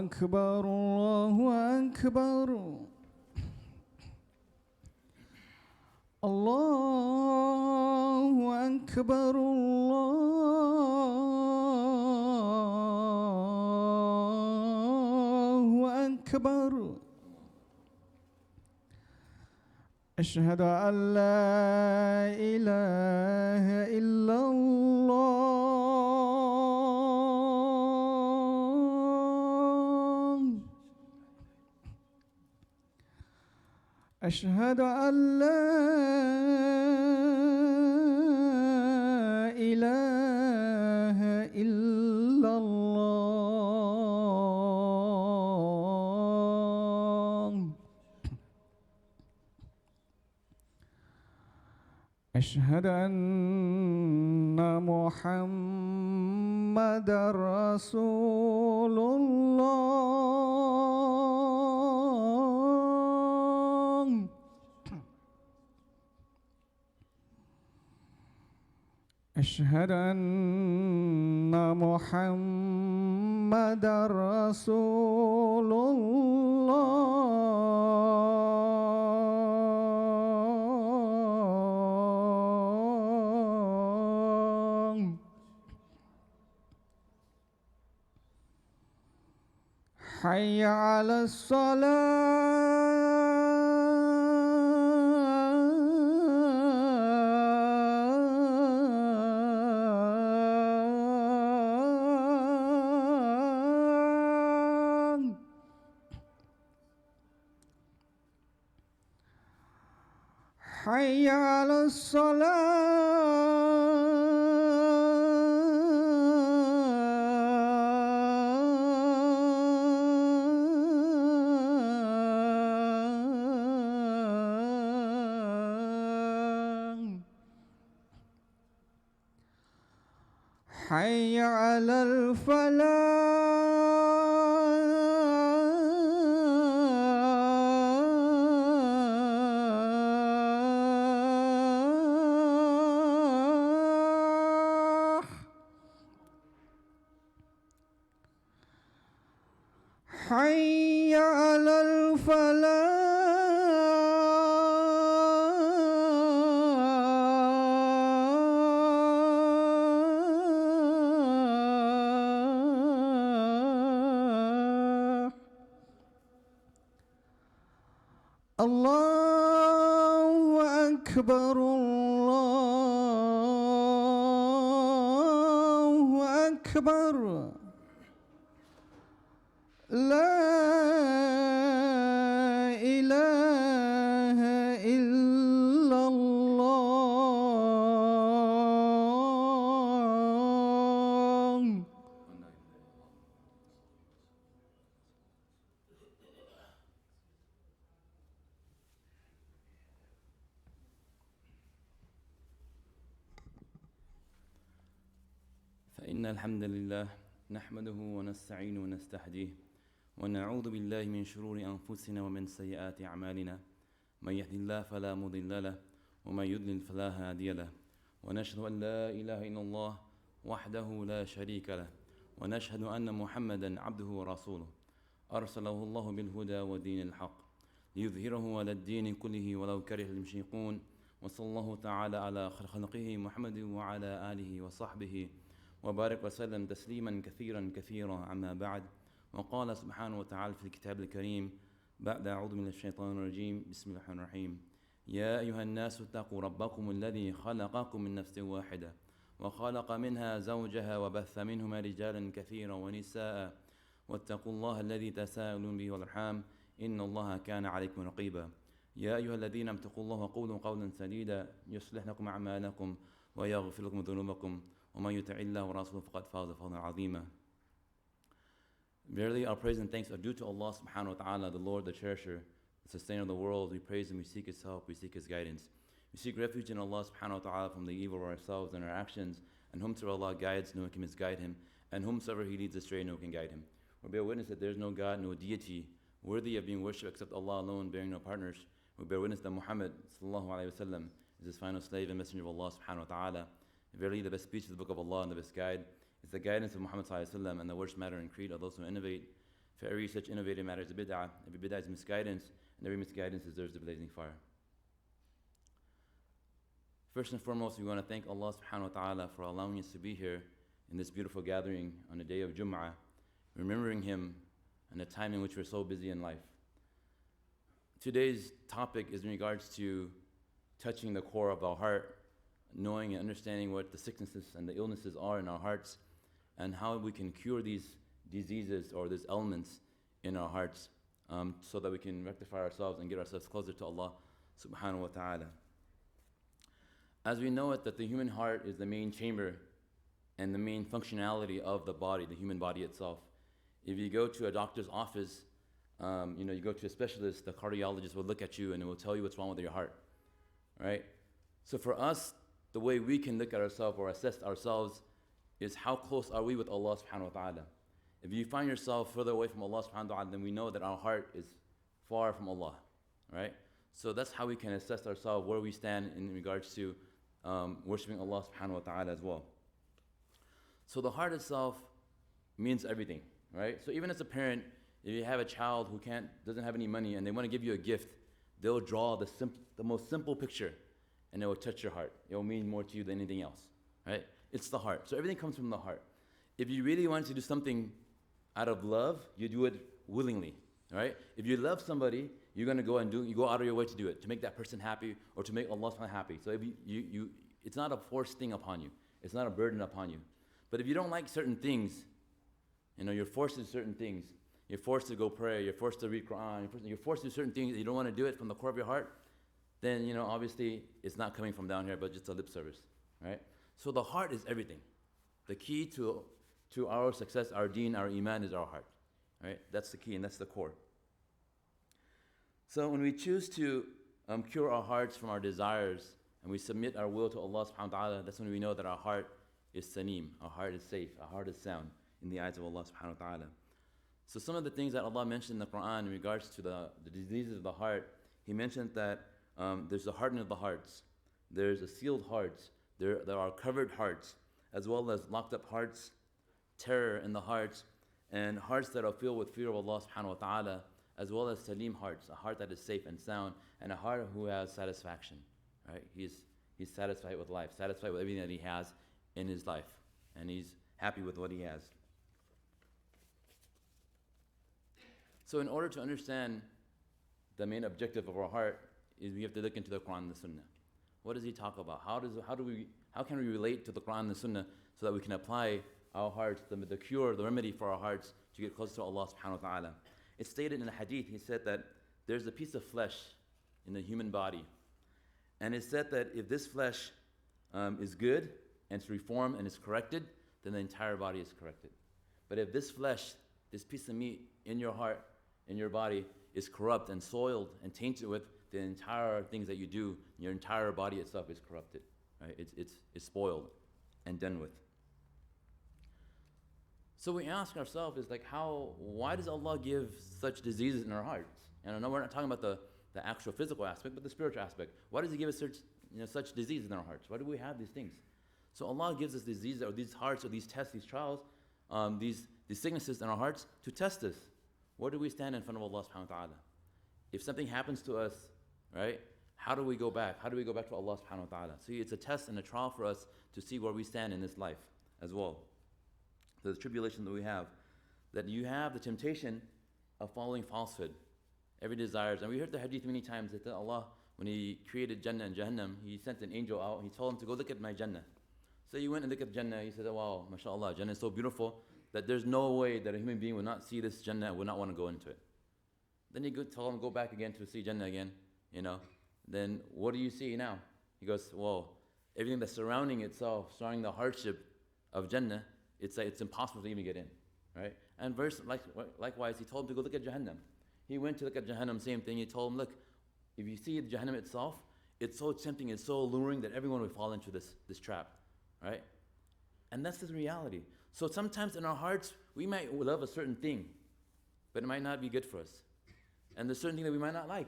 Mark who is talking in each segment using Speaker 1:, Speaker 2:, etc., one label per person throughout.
Speaker 1: أكبر الله أكبر الله أكبر الله أكبر أشهد أن لا إله إلا الله أشهد أن لا إله إلا الله أشهد أن محمدًا رسول الله أشهد أن محمدًا رسول الله حي على الصلاة حي على الصلاة حي على الفلاح حي على الفلاح الله أكبر الله أكبر لا إله إلا الله
Speaker 2: فإن الحمد لله نحمده ونستعينه ونستهديه ونعوذ بالله من شرور أنفسنا ومن سيئات أعمالنا من يهد الله فلا مضل له ومن يضلل فلا هادي له ونشهد أن لا إله إلا الله وحده لا شريك له ونشهد أن محمدا عبده ورسوله أرسله الله بالهدى ودين الحق ليظهره على الدين كله ولو كره المشركون وصلى الله تعالى على خلقه محمد وعلى آله وصحبه وبارك وسلم تسليما كثيرا كثيرا عما بعد وقال سبحانه وتعالى في الكتاب الكريم بعد أعوذ من الشيطان الرجيم بسم الله الرحمن الرحيم يا أيها الناس اتقوا ربكم الذي خلقكم من نفس واحدة وخلق منها زوجها وبث منهما رجالا كثيرا ونساء واتقوا الله الذي تساءلون به والأرحام إن الله كان عليكم رقيبا يا أيها الذين اتقوا الله وقولوا قولا سديدا يصلح لكم أعمالكم ويغفر لكم ذنوبكم ومن يطع الله ورسوله فقد فاز فوزا عظيما. Verily our praise and thanks are due to Allah subhanahu wa ta'ala, the Lord, the Cherisher, the Sustainer of the world. We praise Him, we seek His help, we seek His guidance. We seek refuge in Allah subhanahu wa ta'ala from the evil of ourselves and our actions, and whomsoever Allah guides, no one can misguide him, and whomsoever He leads astray, no one can guide him. We bear witness that there is no God, no deity worthy of being worshipped except Allah alone, bearing no partners. We bear witness that Muhammad sallallahu alayhi wa sallam is His final slave and messenger of Allah subhanahu wa ta'ala. Verily the best speech is the book of Allah and the best guide is the guidance of Muhammad sallallahu alayhi wa sallam, and the worst matter and creed are those who innovate. For every such innovative matter is a bid'ah, every bid'ah is misguidance, and every misguidance deserves the blazing fire. First and foremost, we want to thank Allah subhanahu wa ta'ala for allowing us to be here in this beautiful gathering on the day of Jum'ah, remembering Him in a time in which we're so busy in life. Today's topic is in regards to touching the core of our heart, knowing and understanding what the sicknesses and the illnesses are in our hearts, and how we can cure these diseases or these ailments in our hearts, so that we can rectify ourselves and get ourselves closer to Allah subhanahu wa ta'ala. As we know it, that the human heart is the main chamber and the main functionality of the body, the human body itself. If you go to a doctor's office, you go to a specialist, the cardiologist will look at you and it will tell you what's wrong with your heart, right? So for us, the way we can look at ourselves or assess ourselves is how close are we with Allah subhanahu wa ta'ala. If you find yourself further away from Allah subhanahu wa ta'ala, then we know that our heart is far from Allah, right? So that's how we can assess ourselves, where we stand in regards to worshiping Allah subhanahu wa ta'ala as well. So the heart itself means everything, right? So even as a parent, if you have a child who doesn't have any money and they want to give you a gift, they'll draw the most simple picture and it will touch your heart. It will mean more to you than anything else, right? It's the heart. So everything comes from the heart. If you really want to do something out of love, you do it willingly, right? If you love somebody, you're going to go and you go out of your way to do it, to make that person happy or to make Allah happy. So if it's not a forced thing upon you. It's not a burden upon you. But if you don't like certain things, you're forced to do certain things. You're forced to go pray. You're forced to read Quran. You're forced to do certain things. You don't want to do it from the core of your heart. Then, obviously, it's not coming from down here, but just a lip service, right? So the heart is everything. The key to our success, our deen, our iman is our heart, right? That's the key and that's the core. So when we choose to cure our hearts from our desires and we submit our will to Allah subhanahu wa ta'ala, that's when we know that our heart is saneem, our heart is safe, our heart is sound in the eyes of Allah subhanahu wa ta'ala. So some of the things that Allah mentioned in the Quran in regards to the diseases of the heart, He mentioned that there's the hardening of the hearts, there's a sealed hearts, there are covered hearts, as well as locked up hearts, terror in the hearts, and hearts that are filled with fear of Allah subhanahu wa ta'ala, as well as salim hearts, a heart that is safe and sound, and a heart who has satisfaction, right? He's satisfied with life, satisfied with everything that he has in his life, and he's happy with what he has. So in order to understand the main objective of our heart is we have to look into the Quran and the Sunnah. What does he talk about? How can we relate to the Quran and the Sunnah so that we can apply our hearts, the cure, the remedy for our hearts to get closer to Allah subhanahu wa ta'ala? It's stated in a hadith, he said that there's a piece of flesh in the human body. And it said that if this flesh is good and it's reformed and it's corrected, then the entire body is corrected. But if this flesh, this piece of meat in your heart, in your body, is corrupt and soiled and tainted with the entire things that you do, your entire body itself is corrupted, right? It's spoiled and done with. So we ask ourselves, why does Allah give such diseases in our hearts? And I know we're not talking about the actual physical aspect, but the spiritual aspect. Why does He give us such diseases in our hearts? Why do we have these things? So Allah gives us diseases or these hearts or these tests, these trials, these sicknesses in our hearts to test us. Where do we stand in front of Allah subhanahu wa ta'ala? If something happens to us, right, how do we go back? How do we go back to Allah subhanahu wa ta'ala? See, it's a test and a trial for us to see where we stand in this life as well. The tribulation that we have, that you have the temptation of following falsehood, every desires. And we heard the hadith many times that Allah, when He created Jannah and Jahannam, He sent an angel out. He told him to go look at my Jannah. So he went and looked at Jannah. He said, oh, wow, mashallah, Jannah is so beautiful that there's no way that a human being would not see this Jannah and would not want to go into it. Then he told him to go back again to see Jannah again, Then what do you see now? He goes, well, everything that's surrounding the hardship of Jannah, it's impossible to even get in, right? And likewise, he told him to go look at Jahannam. He went to look at Jahannam, same thing. He told him, look, if you see Jahannam itself, it's so tempting, it's so alluring that everyone would fall into this trap, right? And that's the reality. So sometimes in our hearts, we might love a certain thing, but it might not be good for us. And there's certain thing that we might not like,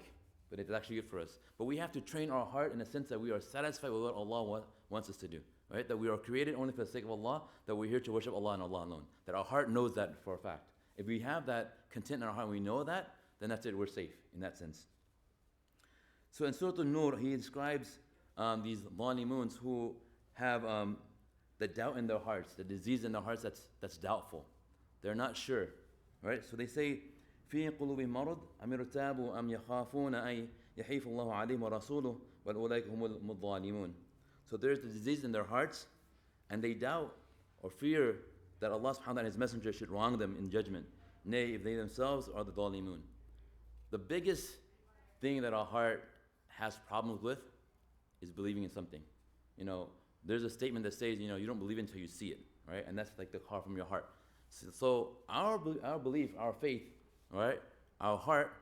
Speaker 2: but it's actually good for us. But we have to train our heart in the sense that we are satisfied with what Allah wants us to do, right? That we are created only for the sake of Allah, that we're here to worship Allah and Allah alone. That our heart knows that for a fact. If we have that content in our heart, we know that, then that's it, we're safe in that sense. So in Surah An-Nur, he describes these zalimuns who have the doubt in their hearts, the disease in their hearts that's doubtful. They're not sure, right? So they say, في قلوبهم مرض أم ارتابوا أم يخافون أن يحيف الله عليهم ورسوله وأولئك هم الظالمون. So there's the disease in their hearts, and they doubt or fear that Allah subhanahu wa ta'ala and His Messenger should wrong them in judgment. Nay, if they themselves are the zalimun. The biggest thing that our heart has problems with is believing in something. You know, there's a statement that says, you know, you don't believe until you see it, right? And that's like the car from your heart. So our belief, our faith, right? Our heart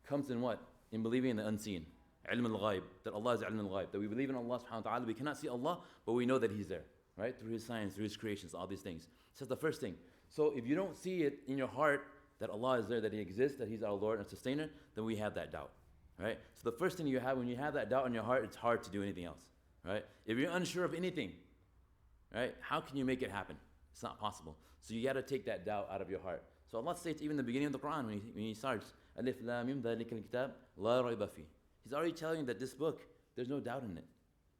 Speaker 2: comes in what? In believing in the unseen. Ilm al-ghaib, that Allah is ilm al-ghaib, that we believe in Allah subhanahu wa ta'ala. We cannot see Allah, but we know that He's there, right? Through His signs, through His creations, all these things. So that's the first thing. So if you don't see it in your heart that Allah is there, that He exists, that He's our Lord and Sustainer, then we have that doubt, right? So the first thing you have, when you have that doubt in your heart, it's hard to do anything else, right? If you're unsure of anything, right, how can you make it happen? It's not possible. So you got to take that doubt out of your heart. So Allah states even in the beginning of the Quran when He starts, Alif Lam Mim Dhalika al-Kitab La Rayba Fi. He's already telling you that this book, there's no doubt in it.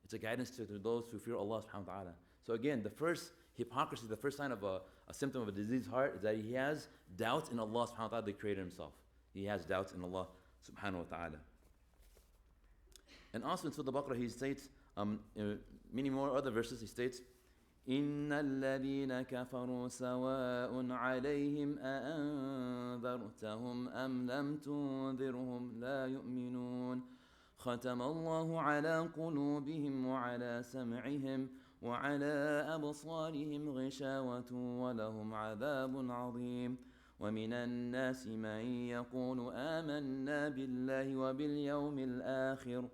Speaker 2: It's a guidance to those who fear Allah subhanahu wa ta'ala. So again, the first hypocrisy, the first sign of a symptom of a diseased heart is that he has doubts in Allah subhanahu wa ta'ala, the Creator Himself. He has doubts in Allah subhanahu wa ta'ala. And also in Surah Al-Baqarah, he states, many more other verses, he states, إن الذين كفروا سواء عليهم أأنذرتهم أم لم تنذرهم لا يؤمنون ختم الله على قلوبهم وعلى سمعهم وعلى أبصارهم غشاوة ولهم عذاب عظيم ومن الناس من يقول آمنا بالله وباليوم الآخر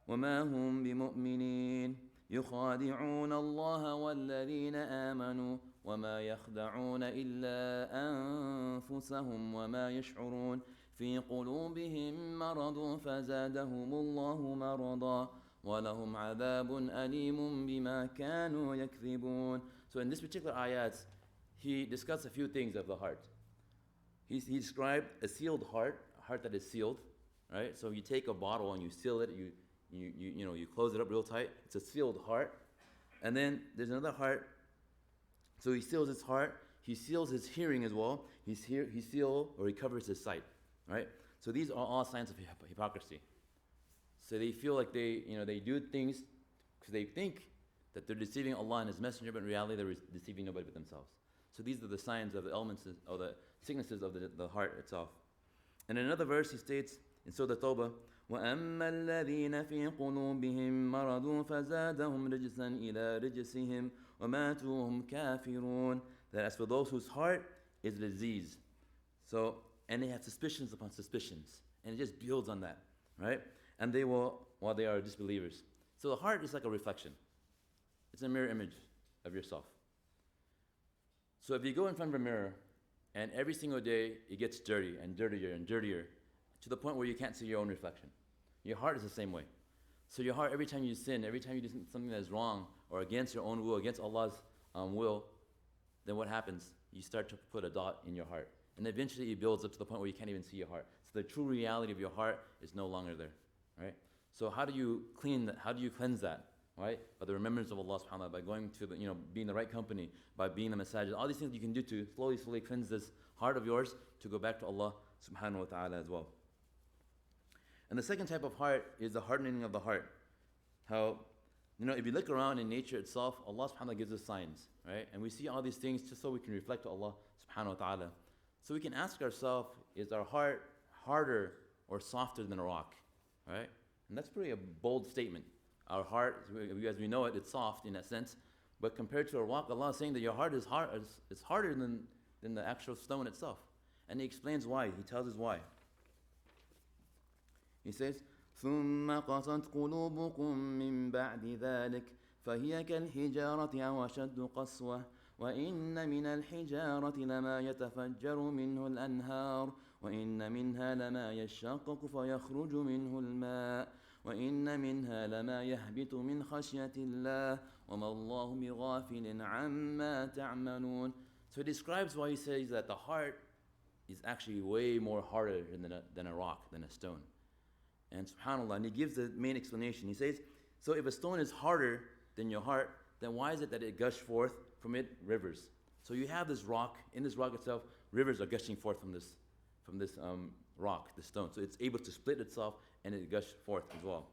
Speaker 2: وما هم بمؤمنين يخادعون الله والذين آمنوا وما يخدعون إلا أنفسهم وما يشعرون في قلوبهم مرض فزادهم الله مرضا ولهم عذاب أليم بما كانوا يكذبون. So in this particular ayat, he discussed a few things of the heart. He described a sealed heart, a heart that is sealed, right? So you take a bottle and you seal it, you close it up real tight. It's a sealed heart. And then there's another heart. So he seals his heart. He seals his hearing as well. He covers his sight, right? So these are all signs of hypocrisy. So they feel like they do things because they think that they're deceiving Allah and His Messenger, but in reality they're deceiving nobody but themselves. So these are the signs of the elements of the sicknesses of the heart itself. And in another verse he states in Surah At-Tawbah, وَأَمَّا الَّذِينَ فِي قُلُوبِهِم مَّرَضٌ فَزَادَهُمْ رِجْسًا إِلَىٰ رِجْسِهِمْ وَمَاتُوا وَهُمْ كَافِرُونَ. That as for those whose heart is disease, so and they have suspicions upon suspicions, and it just builds on that, right? And they will, while they are disbelievers. So the heart is like a reflection. It's a mirror image of yourself. So if you go in front of a mirror, and every single day it gets dirty and dirtier and dirtier, to the point where you can't see your own reflection. Your heart is the same way. So your heart, every time you sin, every time you do something that is wrong or against your own will, against Allah's will, then what happens? You start to put a dot in your heart. And eventually it builds up to the point where you can't even see your heart. So the true reality of your heart is no longer there, right? So how do you clean that? How do you cleanse that, right? By the remembrance of Allah subhanahu wa ta'ala, by going to being the right company, by being the masajid, all these things you can do to slowly cleanse this heart of yours to go back to Allah subhanahu wa ta'ala as well. And the second type of heart is the hardening of the heart. How, if you look around in nature itself, Allah subhanahu wa ta'ala gives us signs, right? And we see all these things just so we can reflect to Allah subhanahu wa ta'ala. So we can ask ourselves, is our heart harder or softer than a rock, right? And that's pretty a bold statement. Our heart, as we know it, it's soft in that sense. But compared to a rock, Allah is saying that your heart is harder than the actual stone itself. And He explains why. He tells us why. He says, ثُمَّ قَسَتْ قُلُوبُكُم مِّن بَعْدِ ذَلِكَ فَهِيَ كَالْحِجَارَةِ أَوْ أَشَدُّ قَسْوَةً وَإِنَّ مِنَ الْحِجَارَةِ لَمَا يَتَفَجَّرُ مِنْهُ الْأَنْهَارُ وَإِنَّ مِنْهَا لَمَا يَشَّقَّقُ فَيَخْرُجُ مِنْهُ الْمَاءُ وَإِنَّ مِنْهَا لَمَا يَهْبِطُ مِنْ خَشْيَةِ اللَّهِ وَمَا اللَّهُ بِغَافِلٍ عَمَّا تَعْمَلُونَ. So he describes why he says that the heart is actually way more harder than a rock, than a stone. And subhanAllah, and he gives the main explanation. He says, so if a stone is harder than your heart, then why is it that it gushes forth from it rivers? So you have this rock, in this rock itself, rivers are gushing forth from this rock, the stone. So it's able to split itself and it gushes forth as well.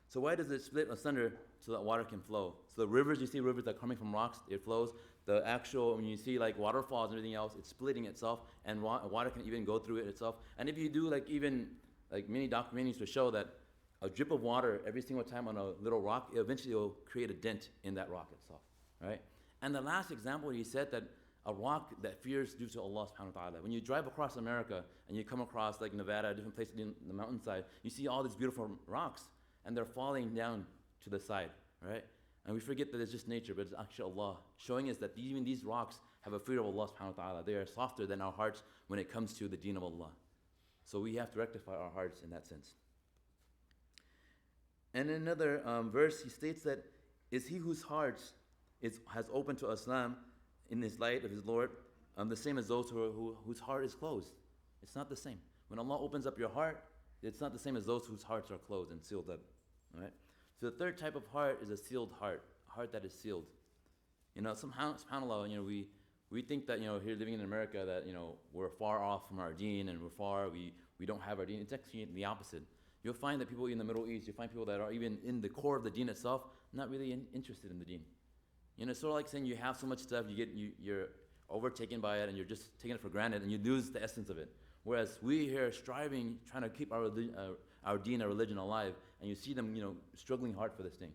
Speaker 2: So why does it split asunder so that water can flow? So the rivers, you see rivers that are coming from rocks, it flows. The actual, when you see like waterfalls and everything else, it's splitting itself, and water can even go through it itself. And if you do many documentaries to show that a drip of water every single time on a little rock, eventually will create a dent in that rock itself, right? And the last example, he said that a rock that fears due to Allah subhanahu wa ta'ala. When you drive across America and you come across like Nevada, different places in the mountainside, you see all these beautiful rocks and they're falling down to the side, right? And we forget that it's just nature, but it's actually Allah showing us that even these rocks have a fear of Allah subhanahu wa ta'ala. They are softer than our hearts when it comes to the deen of Allah. So we have to rectify our hearts in that sense. And in another verse, he states that is he whose heart has opened to Islam in his light of his Lord, the same as those whose heart is closed. It's not the same. When Allah opens up your heart, it's not the same as those whose hearts are closed and sealed up. Right? So the third type of heart is a sealed heart, a heart that is sealed. SubhanAllah, we think that, here living in America that, we're far off from our deen and we don't have our deen. It's actually the opposite. You'll find that people in the Middle East, you find people that are even in the core of the deen itself, not really interested in the deen. It's sort of like saying you have so much stuff, you're overtaken by it and you're just taking it for granted and you lose the essence of it. Whereas we here are striving, trying to keep our deen, our religion alive, and you see them, struggling hard for this thing.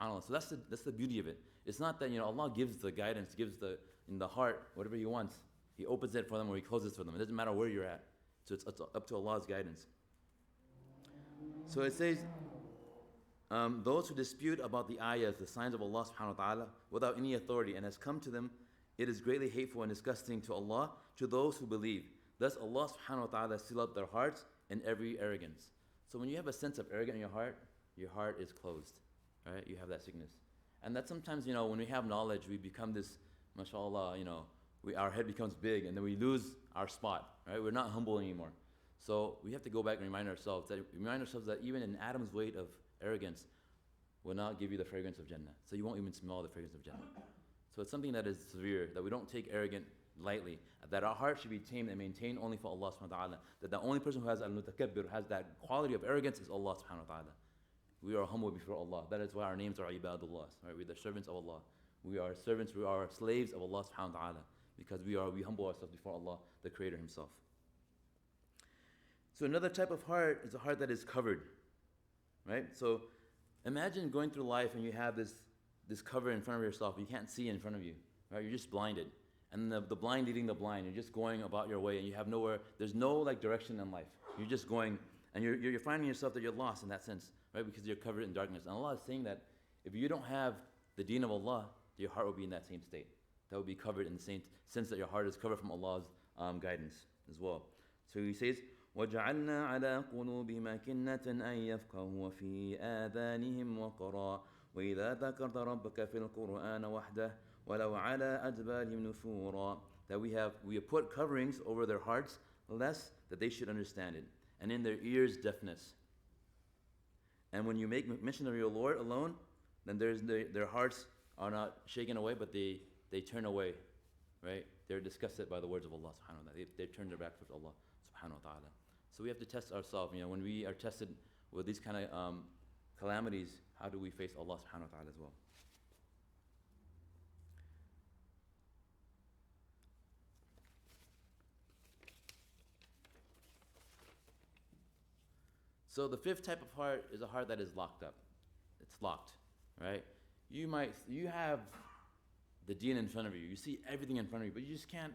Speaker 2: SubhanAllah. So that's the beauty of it. It's not that, Allah gives the guidance, gives in the heart whatever He wants. He opens it for them or He closes it for them. It doesn't matter where you're at. So it's up to Allah's guidance. So it says, those who dispute about the ayahs, the signs of Allah subhanahu wa ta'ala, without any authority, and has come to them, it is greatly hateful and disgusting to Allah, to those who believe. Thus Allah subhanahu wa ta'ala seal up their hearts in every arrogance. So when you have a sense of arrogance in your heart is closed. Right? You have that sickness. And that sometimes, when we have knowledge, we become this, mashallah, our head becomes big and then we lose our spot. Right? We're not humble anymore. So we have to go back and remind ourselves that even an atom's weight of arrogance will not give you the fragrance of Jannah. So you won't even smell the fragrance of Jannah. So it's something that is severe, that we don't take arrogant lightly, that our heart should be tamed and maintained only for Allah subhanahu wa ta'ala, that the only person who has al-mutakabbir, has that quality of arrogance is Allah subhanahu wa ta'ala. We are humble before Allah. That is why our names are ibadullah, right? We're the servants of Allah. We are servants, we are slaves of Allah subhanahu wa ta'ala, because we humble ourselves before Allah, the Creator Himself. So another type of heart is a heart that is covered, right? So imagine going through life and you have this cover in front of yourself. You can't see in front of you, right? You're just blinded. And the blind leading the blind. You're just going about your way and you have there's no direction in life. You're just going and you're finding yourself that you're lost in that sense, right? Because you're covered in darkness. And Allah is saying that if you don't have the deen of Allah, your heart will be in that same state. That will be covered in the same sense that your heart is covered from Allah's guidance as well. So He says, وَجَعَلْنَا عَلَىٰ قُلُوبِهِمْ أَكِنَّةً أَن يَفْقَهُوا وَفِي آذَانِهِمْ وَقْرًا وَإِذَا ذَكَرْتَ رَبَّكَ فِي الْقُرْآنِ وَحْدَهُ وَلَوْ عَلَىٰ أَدْبَارِهِمْ نُفُورًا. That we have put coverings over their hearts, lest that they should understand it, and in their ears deafness. And when you make mention of your Lord alone, then their hearts are not shaken away, but they turn away, right? They're disgusted by the words of Allah subhanahu wa ta'ala. They turn their back towards Allah subhanahu wa ta'ala. So we have to test ourselves. When we are tested with these kind of calamities, how do we face Allah subhanahu wa ta'ala as well? So the fifth type of heart is a heart that is locked up. It's locked, right? You have the deen in front of you. You see everything in front of you, but you just can't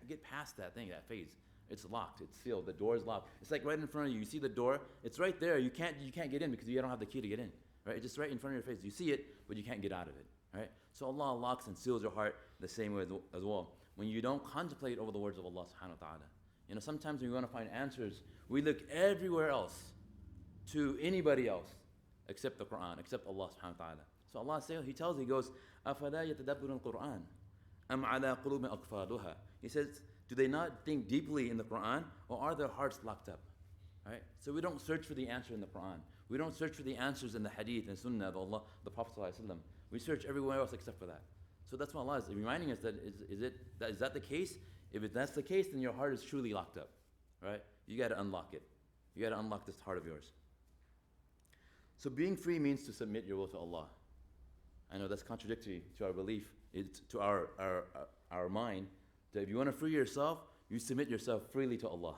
Speaker 2: get past that phase. It's locked. It's sealed. The door is locked. It's like right in front of you. You see the door. It's right there. You can't get in because you don't have the key to get in. Right? It's just right in front of your face. You see it, but you can't get out of it. Right? So Allah locks and seals your heart the same way as well. When you don't contemplate over the words of Allah subhanahu wa ta'ala. Sometimes when we want to find answers, we look everywhere else to anybody else except the Quran, except Allah subhanahu wa ta'ala. So Allah says, He goes, أَفَلَا يَتَدَبُّرُ الْقُرْآنِ. أَمْ عَلَىٰ قُلُوبٍ أَقْفَالُهَا. He says, do they not think deeply in the Quran, or are their hearts locked up? Right? So we don't search for the answer in the Quran. We don't search for the answers in the Hadith and Sunnah of Allah, the Prophet ﷺ. We search everywhere else except for that. So that's what Allah is reminding us that is that the case? If that's the case, then your heart is truly locked up. Right? You got to unlock it. You got to unlock this heart of yours. So being free means to submit your will to Allah. I know that's contradictory to our belief, to our mind, that if you want to free yourself, you submit yourself freely to Allah,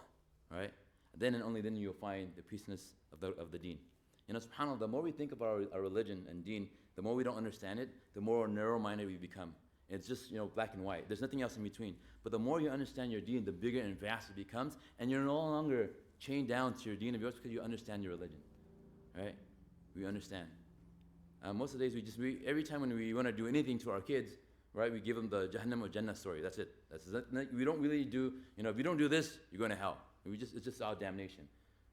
Speaker 2: right? Then and only then you'll find the peaceness of the deen. You know, subhanAllah, the more we think about our religion and deen, the more we don't understand it, the more narrow-minded we become. It's just, black and white. There's nothing else in between. But the more you understand your deen, the bigger and vaster it becomes, and you're no longer chained down to your deen of yours because you understand your religion, right? We understand. Most of the days, every time when we want to do anything to our kids, right, we give them the Jahannam or Jannah story. That's it. We don't really do, if you don't do this, you're going to hell. It's just our damnation.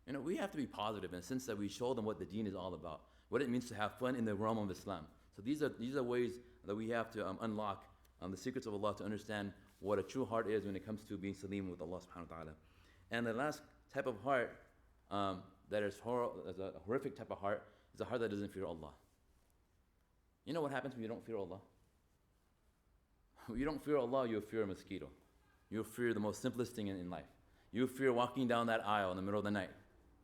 Speaker 2: We have to be positive in the sense that we show them what the deen is all about, what it means to have fun in the realm of Islam. So these are ways that we have to unlock the secrets of Allah to understand what a true heart is when it comes to being salim with Allah subhanahu wa ta'ala. And the last type of heart that is a horrific type of heart is a heart that doesn't fear Allah. You know what happens when you don't fear Allah? When you don't fear Allah, you'll fear a mosquito. You'll fear the most simplest thing in life. You'll fear walking down that aisle in the middle of the night,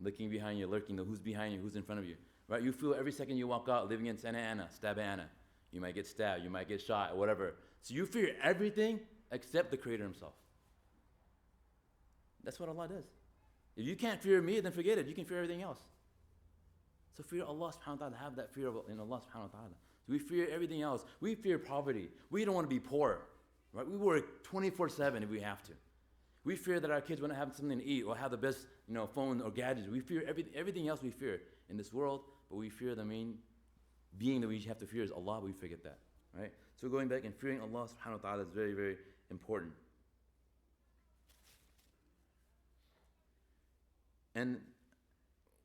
Speaker 2: looking behind you, lurking, who's behind you, who's in front of you. Right? You feel every second you walk out, living in Santa Ana, Stab Ana. You might get stabbed, you might get shot, or whatever. So you fear everything except the Creator Himself. That's what Allah does. If you can't fear me, then forget it. You can fear everything else. So fear Allah subhanahu wa ta'ala, have that fear in Allah subhanahu wa ta'ala. So we fear everything else. We fear poverty. We don't want to be poor. Right? We work 24/7 if we have to. We fear that our kids won't have something to eat or have the best phone or gadgets. We fear everything else we fear in this world, but we fear the main being that we have to fear is Allah, but we forget that. Right? So going back and fearing Allah subhanahu wa ta'ala is very, very important. And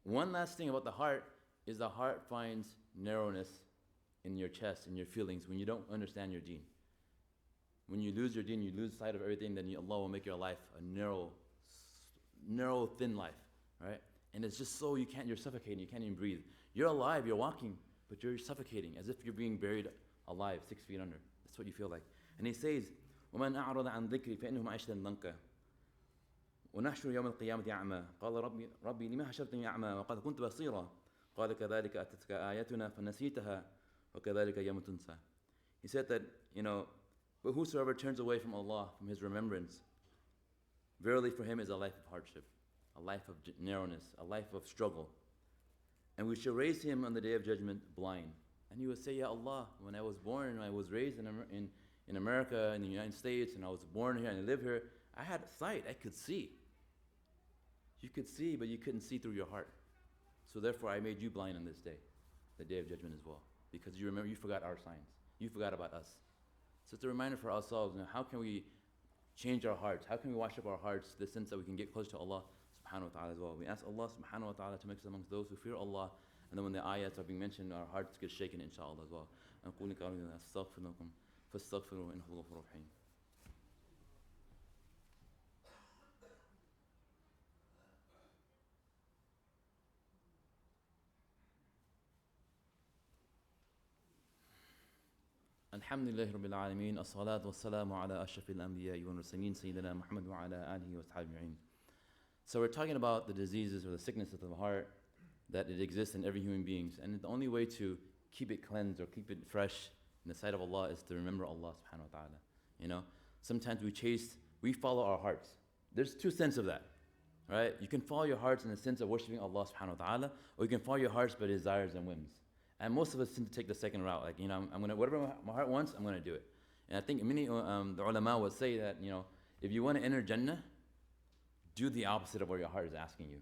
Speaker 2: one last thing about the heart is the heart finds narrowness in your chest, in your feelings, when you don't understand your deen. When you lose your deen, you lose sight of everything, then Allah will make your life a narrow, thin life, right? And it's just so you're suffocating, you can't even breathe. You're alive, you're walking, but you're suffocating, as if you're being buried alive, 6 feet under. That's what you feel like. And he says, وَمَنْ أَعْرَضَ عَنْ ذِكْرِ فَإِنَّهُ مَعِيشَةً ضَنْكًا ونحشر يوم القيامة أعمى قال ربي لما حشرتني أعمى وقد كنت بصيرا قال كذلك أتتك آياتنا فنسيتها وكذلك يوم تنسى. He said that, but whosoever turns away from Allah, from His remembrance, verily for him is a life of hardship, a life of narrowness, a life of struggle. And we shall raise him on the day of judgment blind. And he would say, Ya Allah, when I was born, I was raised in America, in the United States, and I was born here and I live here, I had sight, I could see. You could see, but you couldn't see through your heart. So therefore I made you blind on this day, the day of judgment as well. Because you forgot our signs. You forgot about us. So it's a reminder for ourselves, how can we change our hearts? How can we wash up our hearts to the sense that we can get close to Allah subhanahu wa ta'ala as well? We ask Allah subhanahu wa ta'ala to make us amongst those who fear Allah, and then when the ayats are being mentioned, our hearts get shaken inshallah as well. فاستغفروا إنه هو الغفور الرحيم. الحمد لله رب العالمين الصلاة والسلام على أشرف الأنبياء والمرسلين سيدنا محمد وعلى آله وصحبه أجمعين. So we're talking about the diseases or the sickness of the heart that it exists in every human being, and the only way to keep it cleansed or keep it fresh in the sight of Allah is to remember Allah subhanahu wa ta'ala. Sometimes we follow our hearts. There's two senses of that, right? You can follow your hearts in the sense of worshiping Allah subhanahu wa ta'ala, or you can follow your hearts by desires and whims. And most of us tend to take the second route. Like, I'm gonna, whatever my heart wants, I'm gonna do it. And I think many, the ulama would say that, if you want to enter Jannah, do the opposite of what your heart is asking you.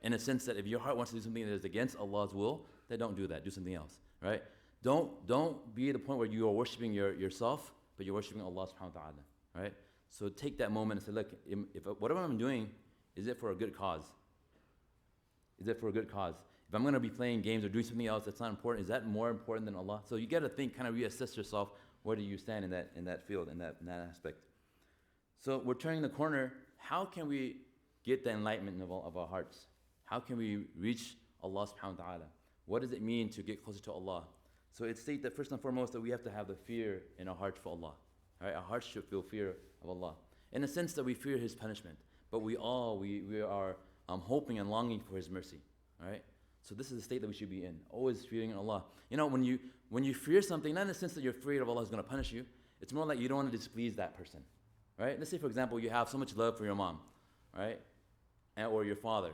Speaker 2: In a sense that if your heart wants to do something that is against Allah's will, then don't do that. Do something else, right? Don't be at the point where you are worshiping yourself, but you're worshiping Allah subhanahu wa ta'ala, right? So take that moment and say, look, if whatever I'm doing, is it for a good cause? Is it for a good cause? If I'm going to be playing games or doing something else that's not important, is that more important than Allah? So you got to think, kind of reassess yourself. where do you stand in that field, in that aspect? So we're turning the corner. How can we get the enlightenment of our hearts? How can we reach Allah subhanahu wa ta'ala? What does it mean to get closer to Allah? So it states that first and foremost that we have to have the fear in our hearts for Allah. Right? Our hearts should feel fear of Allah. In the sense that we fear His punishment, but we are hoping and longing for His mercy. Right? So this is the state that we should be in, always fearing Allah. You know, when you fear something, not in the sense that you're afraid of Allah is going to punish you, it's more like you don't want to displease that person. Right? Let's say, for example, you have so much love for your mom, right? Or your father.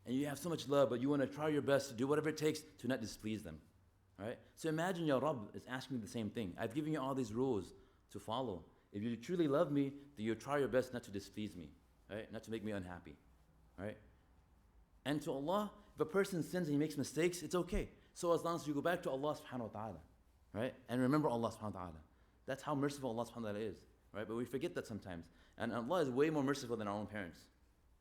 Speaker 2: And you have so much love, but you want to try your best to do whatever it takes to not displease them. Right? So imagine your Rabb is asking you the same thing. I've given you all these rules to follow. If you truly love me, then you try your best not to displease me, right? Not to make me unhappy. Right? And to Allah, if a person sins and he makes mistakes, it's okay. So as long as you go back to Allah subhanahu wa ta'ala, right? And remember Allah subhanahu wa ta'ala. That's how merciful Allah subhanahu wa ta'ala is. Right? But we forget that sometimes. And Allah is way more merciful than our own parents.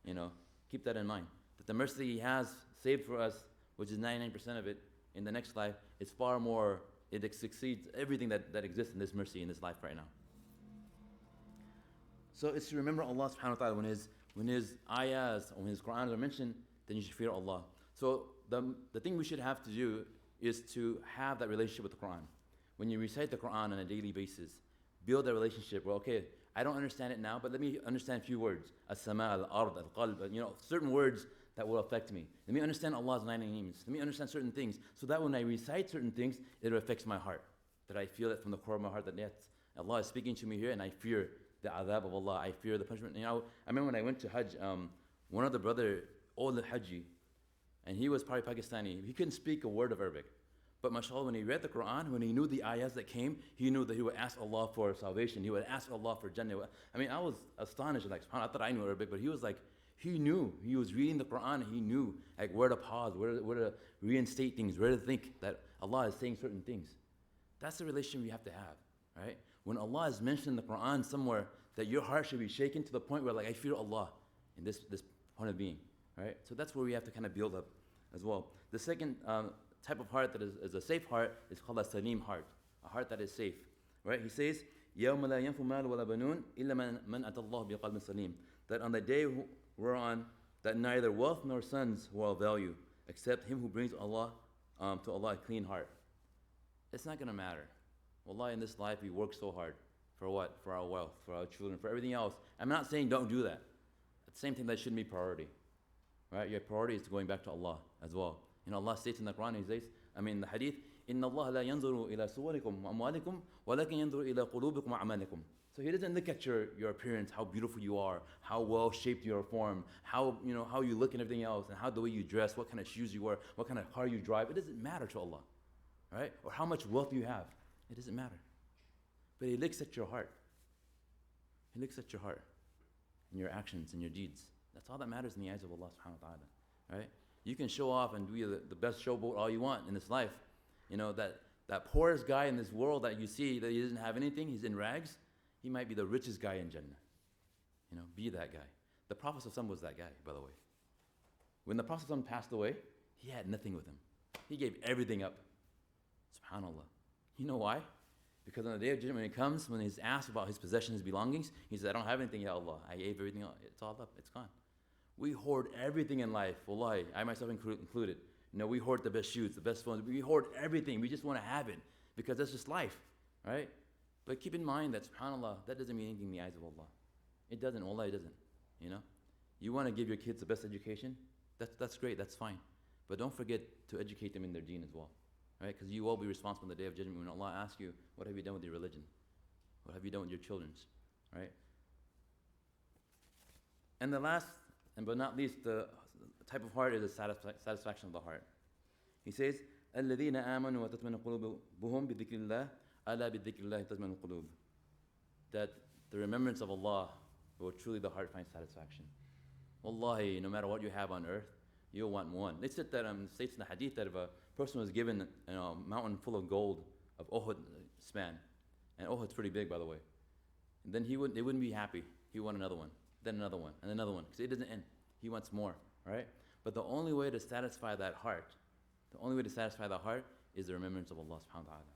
Speaker 2: You know, keep that in mind. That the mercy He has saved for us, which is 99% of it, in the next life, is far more, it succeeds everything that exists in this mercy in this life right now. So it's to remember Allah subhanahu wa ta'ala when His ayahs, when His Qur'an are mentioned, then you should fear Allah. So the thing we should have to do is to have that relationship with the Qur'an. When you recite the Qur'an on a daily basis, build a relationship where, okay, I don't understand it now, but let me understand a few words. As-sama, al-ard, al-qalb, certain words that will affect me. Let me understand Allah's 9 names. Let me understand certain things, so that when I recite certain things, it affects my heart. That I feel it from the core of my heart that yes, Allah is speaking to me here, and I fear the adhab of Allah. I fear the punishment. I remember when I went to Hajj, one of the brother, old Hajji, and he was probably Pakistani. He couldn't speak a word of Arabic. But mashallah, when he read the Quran, when he knew the ayahs that came, he knew that he would ask Allah for salvation. He would ask Allah for Jannah. I mean, I was astonished. Like, I thought I knew Arabic, but he was like, he knew. He was reading the Quran. He knew like where to pause, where to reinstate things, where to think that Allah is saying certain things. That's the relation we have to have, right? When Allah is mentioned in the Quran somewhere, that your heart should be shaken to the point where like I fear Allah in this point of being, right? So that's where we have to kind of build up as well. The second type of heart that is a safe heart is called a salim heart, a heart that is safe, right? He says, يَوْمَ لَا يَنْفُ مَالُ وَلَا بَنُونَ إِلَّا مَنْ أَتَى اللَّهُ بِقَلْبٍ سَلِيمٍ. That on the day we're on, that neither wealth nor sons will avail you, except him who brings Allah to Allah a clean heart. It's not going to matter. Wallahi, in this life we work so hard. For what? For our wealth, for our children, for everything else. I'm not saying don't do that. At the same time, that shouldn't be priority. Right? Your priority is going back to Allah as well. Allah states in the Quran, He says, in the Hadith, إِنَّ اللَّهَ لَا يَنْظُرُ إِلَى صُوَرِكُمْ وَأَمْوَالِكُمْ وَلَكِنْ يَنْظُرُ إِلَى قُلُوبِكُمْ وَأَعْمَالِكُمْ. So He doesn't look at your appearance, how beautiful you are, how well shaped you are formed, how you look and everything else, and how the way you dress, what kind of shoes you wear, what kind of car you drive. It doesn't matter to Allah, right? Or how much wealth you have. It doesn't matter. But He looks at your heart. He looks at your heart and your actions and your deeds. That's all that matters in the eyes of Allah subhanahu wa ta'ala, right? You can show off and be the best showboat all you want in this life. That poorest guy in this world that you see that he doesn't have anything, he's in rags, he might be the richest guy in Jannah. Be that guy. The Prophet ﷺ was that guy, by the way. When the Prophet ﷺ passed away, he had nothing with him. He gave everything up. SubhanAllah. You know why? Because on the day of judgment, when he comes, when he's asked about his possessions, his belongings, he says, I don't have anything, Ya Allah. I gave everything up. It's all up. It's gone. We hoard everything in life. Wallahi, I myself included. We hoard the best shoes, the best phones. We hoard everything. We just want to have it because that's just life, right? But keep in mind that, subhanAllah, that doesn't mean anything in the eyes of Allah. It doesn't. Wallahi, it doesn't. You want to give your kids the best education? That's great. That's fine. But don't forget to educate them in their deen as well, right? Because you will be responsible on the day of judgment when Allah asks you, what have you done with your religion? What have you done with your children's, right? And the last, and but not least, the type of heart is the satisfaction of the heart. He says, الَّذِينَ آمَنُوا وَتَطْمَئِنُّ قُلُوبُهُم بِذِكْرِ اللَّهِ أَلَا بِذِكْرِ اللَّهِ تَطْمَئِنُّ الْقُلُوبُ. That the remembrance of Allah will truly the heart find satisfaction. Wallahi, no matter what you have on earth, you'll want one. They said that states in the hadith that if a person was given a mountain full of gold of Uhud span, and Uhud's pretty big, by the way, and then they wouldn't be happy. He would want another one, then another one, and another one, because it doesn't end. He wants more, right? But the only way to satisfy that heart, is the remembrance of Allah subhanahu wa ta'ala.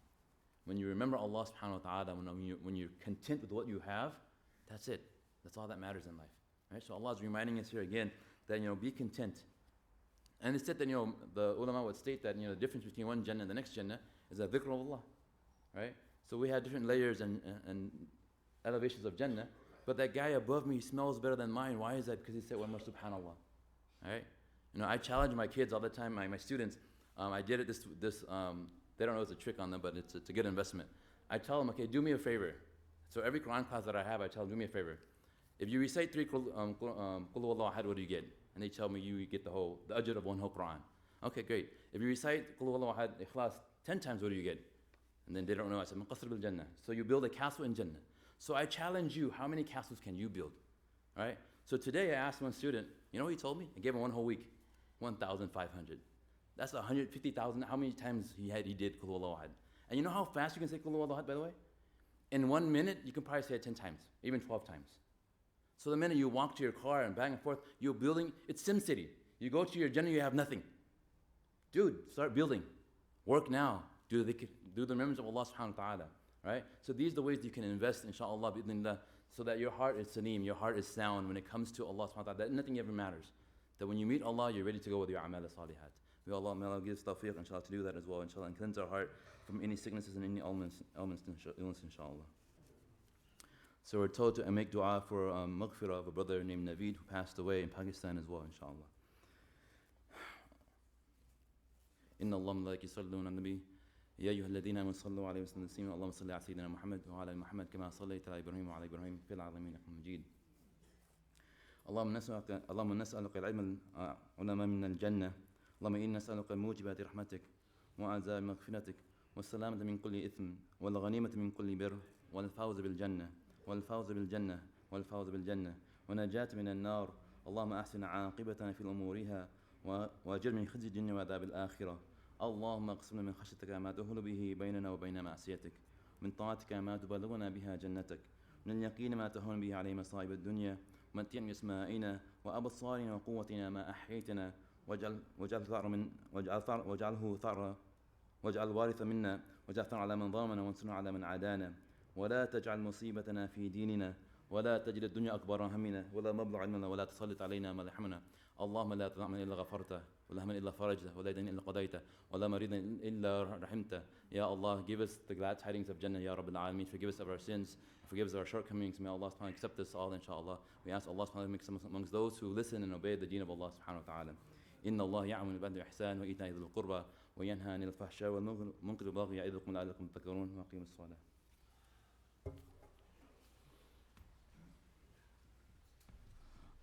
Speaker 2: when you remember Allah subhanahu wa ta'ala, when you're content with what you have, that's it. That's all that matters in life. Right? So Allah is reminding us here again that, be content. And it's said that, the ulama would state that, the difference between one Jannah and the next Jannah is a dhikr of Allah. Right? So we had different layers and elevations of Jannah, but that guy above me smells better than mine. Why is that? Because he said one more subhanallah. Right? I challenge my kids all the time, my students. I did it they don't know it's a trick on them, but it's a good investment. I tell them, okay, do me a favor. So every Quran class that I have, I tell them, do me a favor. If you recite 3 Qul Huwallahu Ahad, what do you get? And they tell me you get the ajr of one whole Quran. Okay, great. If you recite Qul Huwallahu Ahad, Ikhlas 10 times, what do you get? And then they don't know. I said, Qasr bil Jannah. So you build a castle in Jannah. So I challenge you, how many castles can you build? All right? So today I asked one student, you know what he told me? I gave him one whole week, 1,500. That's 150,000. How many times he did Qul Huwallahu Ahad? And you know how fast you can say Qul Huwallahu Ahad, by the way? In 1 minute, you can probably say it 10 times, even 12 times. So the minute you walk to your car and back and forth, you're building, it's SimCity. You go to your Jannah, you have nothing. Dude, start building. Work now. Do the remembrance of Allah subhanahu wa ta'ala. Right? So these are the ways you can invest, inshallah, bi'idhnillah, so that your heart is saneem, your heart is sound when it comes to Allah subhanahu wa ta'ala, that nothing ever matters. That when you meet Allah, you're ready to go with your amal salihat. May Allah give us tawfiq, inshallah, to do that as well, inshallah, and cleanse our heart from any sicknesses and any illness, inshallah. So we're told to make dua for maghfirah of a brother named Naveed who passed away in Pakistan as well, inshallah. Inna Allah malaik yusalluna ala nabi. يا أيها الذين آمنوا صلوا عليه وسلموا تسليما اللهم صل على سيدنا محمد وعلى آل محمد كما صليت على إبراهيم وعلى إبراهيم في العالمين إنك مجيد. اللهم نسألك العلم علماء من الجنة. اللهم إنا نسألك موجبات رحمتك وعزاء مغفرتك والسلامة من كل إثم والغنيمة من كل بر والفوز بالجنة ونجاة من النار. اللهم أحسن عاقبتنا في أمورها وأجر من خزي الدنيا وعذاب الآخرة. اللهم اقسم من خشيتك ما تهل به بيننا وبين معصيتك من طاعتك ما تبلغنا بها جنتك من اليقين ما تهون به عليه مصائب الدنيا ومتعنا بأسمائنا وأبصارنا وقوتنا ما أحييتنا واجعل الوارث منا واجعل ثأرنا على من ظلمنا وانصرنا على من عادانا ولا تجعل مصيبتنا في ديننا ولا تجعل الدنيا أكبر همنا ولا مبلغ علمنا ولا تسلط علينا ما لا يرحمنا. اللهم لا تدع من إلا غفرته ولا هم إلا فرجته ولا دين إلا قضيته ولا مريضا إلا رحمته. Ya Allah, give us the glad tidings of Jannah, Ya Rabbil Alameen. Forgive us of our sins, forgive us of our shortcomings. May Allah subhanahu wa ta'ala accept us all, inshallah. We ask Allah subhanahu wa ta'ala to make us amongst those who listen and obey the deen of Allah subhanahu wa ta'ala. إن الله يعمل بالعدل والإحسان وإيتاء ذي القربى وينهى عن الفحشاء والمنكر والبغي يعظكم لعلكم تذكرون وأقيموا الصلاة.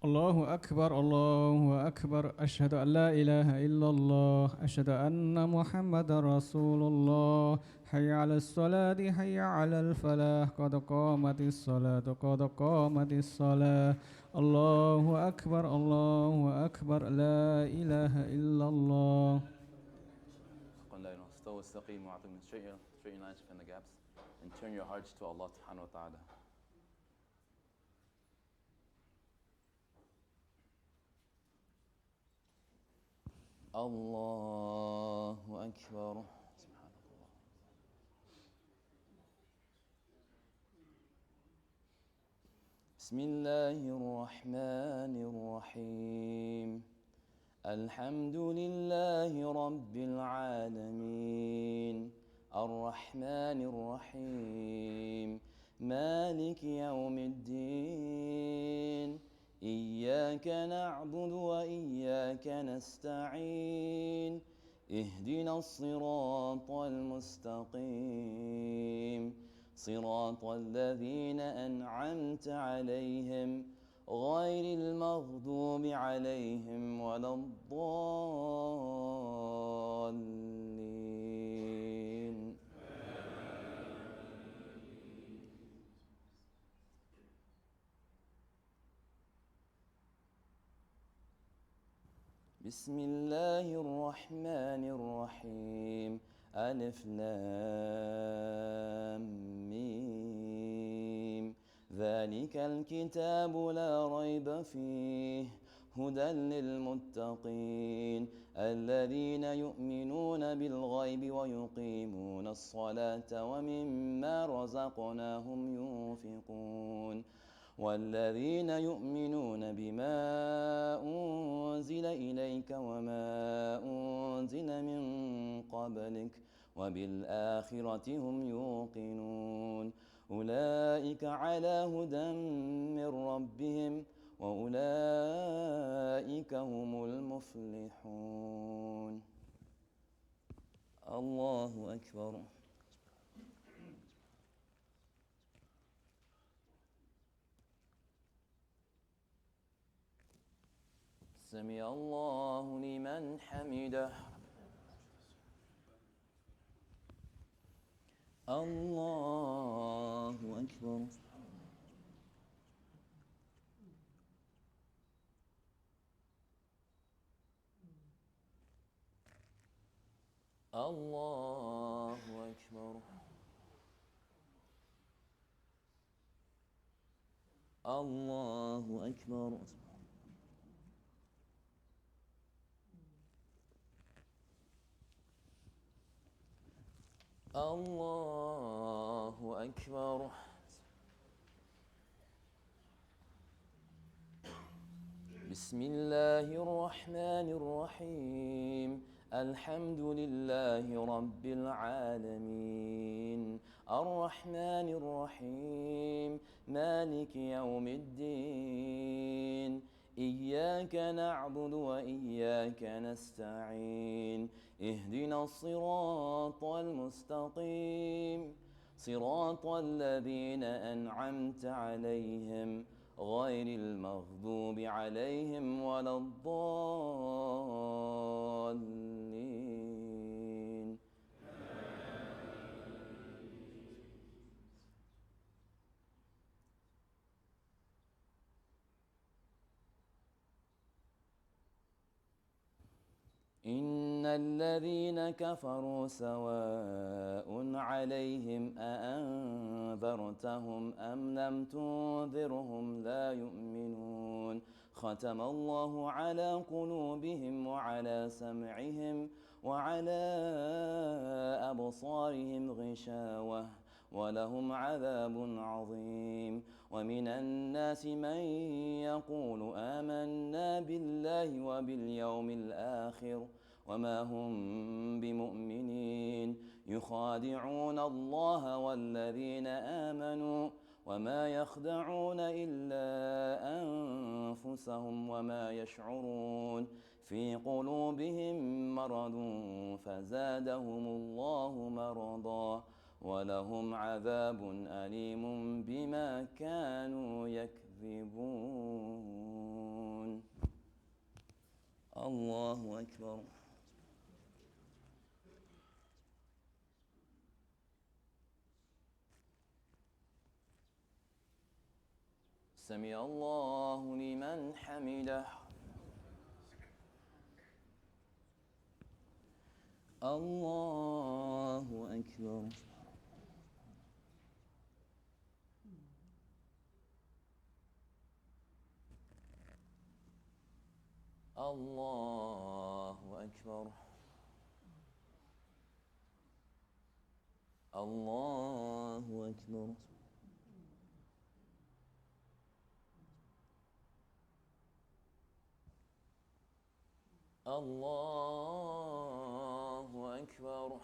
Speaker 1: الله أكبر أشهد أن لا إله إلا الله أشهد أن محمد رسول الله حي على الصلاة حي على الفلاح قد قامت الصلاة الله أكبر لا إله إلا الله.
Speaker 2: استقيم واعطهم straighten lines in the gaps and turn your hearts to Allah subhanahu wa ta'ala. الله أكبر. سبحان الله. بسم الله الرحمن الرحيم. الحمد لله رب العالمين الرحمن الرحيم مالك يوم الدين إياك نعبد وإياك نستعين اهدنا الصراط المستقيم صراط الذين أنعمت عليهم غير المغضوب عليهم ولا الضالين. بسم الله الرحمن الرحيم ألف لام ميم ذلك الكتاب لا ريب فيه هدى للمتقين الذين يؤمنون بالغيب ويقيمون الصلاة ومما رزقناهم ينفقون والذين يؤمنون بما أنزل إليك وما أنزل من قبلك وبالآخرة هم يوقنون أولئك على هدى من ربهم وأولئك هم المفلحون. الله أكبر. سمع الله لمن حمده. الله أكبر. الله أكبر. الله أكبر. الله أكبر. بسم الله الرحمن الرحيم الحمد لله رب العالمين الرحمن الرحيم مالك يوم الدين إياك نعبد وإياك نستعين اهدنا الصراط المستقيم صراط الذين أنعمت عليهم غير المغضوب عليهم ولا الضالين. إن الذين كفروا سواء عليهم أأنذرتهم أم لم تنذرهم لا يؤمنون ختم الله على قلوبهم وعلى سمعهم وعلى أبصارهم غشاوة ولهم عذاب عظيم ومن الناس من يقول آمنا بالله وباليوم الآخر وما هم بمؤمنين يخادعون الله والذين آمنوا وما يخدعون إلا أنفسهم وما يشعرون في قلوبهم مرض فزادهم الله مرضا ولهم عذاب أليم بما كانوا يكذبون. الله أكبر. سمع الله لمن حمده. الله أكبر. الله أكبر. الله أكبر. الله أكبر.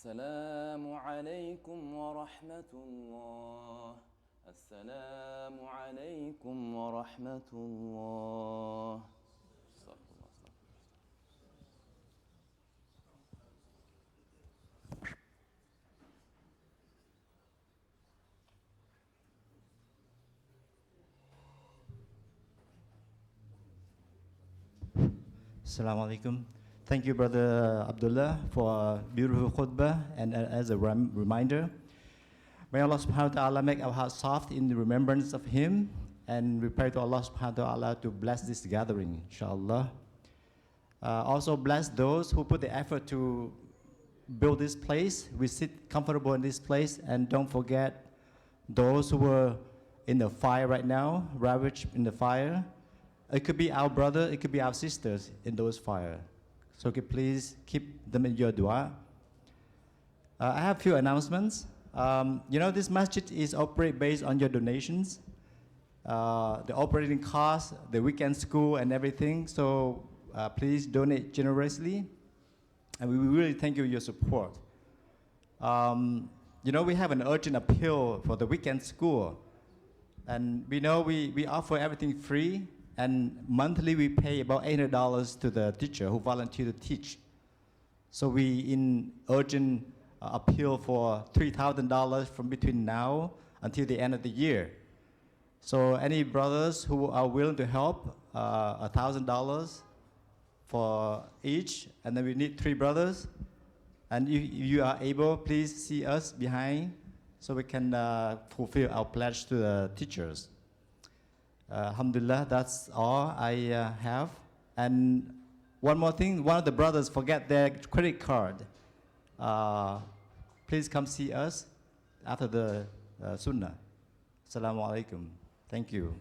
Speaker 2: السلام عليكم ورحمة الله. السلام عليكم ورحمة الله.
Speaker 3: Assalamu alaikum. Thank you, Brother Abdullah, for a beautiful khutbah and as a reminder. May Allah subhanahu wa ta'ala make our hearts soft in the remembrance of Him, and we pray to Allah subhanahu wa ta'ala to bless this gathering, inshallah. Also bless those who put the effort to build this place. We sit comfortable in this place, and don't forget those who were in the fire right now, ravaged in the fire. It could be our brother, it could be our sisters in those fire. So could please keep them in your dua. I have a few announcements. This masjid is operated based on your donations, the operating costs, the weekend school and everything. So please donate generously. And we really thank you for your support. We have an urgent appeal for the weekend school. And we know we offer everything free. And monthly we pay about $800 to the teacher who volunteer to teach. So we in urgent appeal for $3,000 from between now until the end of the year. So any brothers who are willing to help, $1,000 for each, and then we need 3 brothers. And if you are able, please see us behind so we can fulfill our pledge to the teachers. Alhamdulillah, that's all I have. And one more thing, one of the brothers forget their credit card. Please come see us after the sunnah. Assalamu alaikum. Thank you.